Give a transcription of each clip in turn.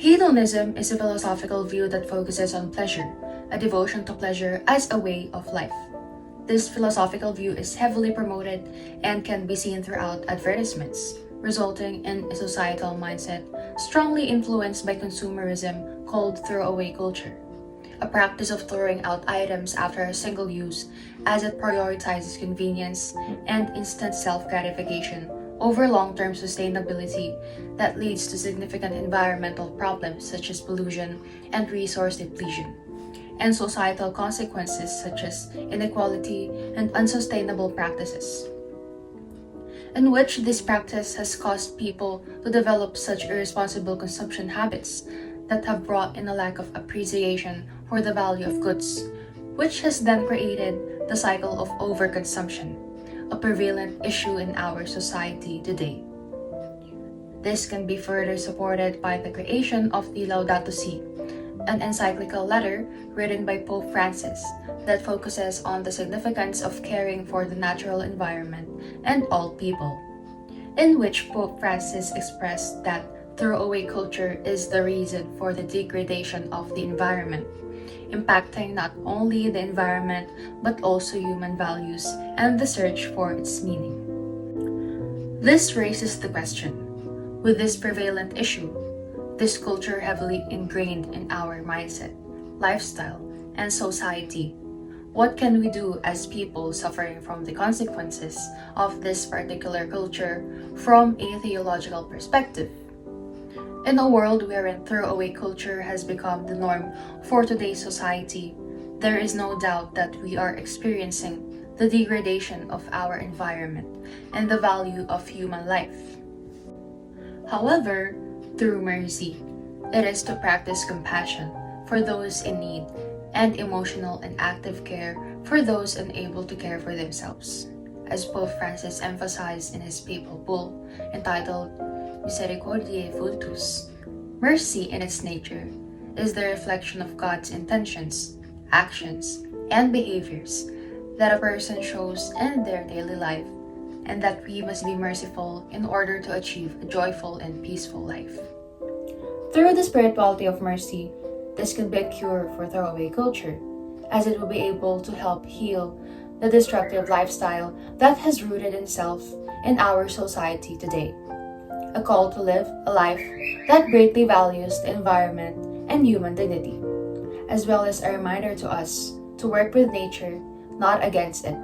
Hedonism is a philosophical view that focuses on pleasure, a devotion to pleasure as a way of life. This philosophical view is heavily promoted and can be seen throughout advertisements, resulting in a societal mindset strongly influenced by consumerism called throwaway culture, a practice of throwing out items after a single use as it prioritizes convenience and instant self-gratification over long-term sustainability that leads to significant environmental problems such as pollution and resource depletion, and societal consequences such as inequality and unsustainable practices, in which this practice has caused people to develop such irresponsible consumption habits that have brought in a lack of appreciation for the value of goods, which has then created the cycle of overconsumption, a prevalent issue in our society today. This can be further supported by the creation of the Laudato Si, an encyclical letter written by Pope Francis that focuses on the significance of caring for the natural environment and all people, in which Pope Francis expressed that throwaway culture is the reason for the degradation of the environment, impacting not only the environment but also human values and the search for its meaning. This raises the question, with this prevalent issue, this culture heavily ingrained in our mindset, lifestyle, and society, what can we do as people suffering from the consequences of this particular culture from a theological perspective? In a world wherein throwaway culture has become the norm for today's society, there is no doubt that we are experiencing the degradation of our environment and the value of human life. However, through mercy, it is to practice compassion for those in need and emotional and active care for those unable to care for themselves, as Pope Francis emphasized in his papal bull entitled Misericordiae Vultus. Mercy in its nature is the reflection of God's intentions, actions, and behaviors that a person shows in their daily life, and that we must be merciful in order to achieve a joyful and peaceful life. Through the spirituality of mercy, this can be a cure for throwaway culture, as it will be able to help heal the destructive lifestyle that has rooted itself in our society today. A call to live a life that greatly values the environment and human dignity, as well as a reminder to us to work with nature, not against it,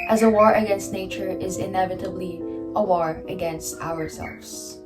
as a war against nature is inevitably a war against ourselves.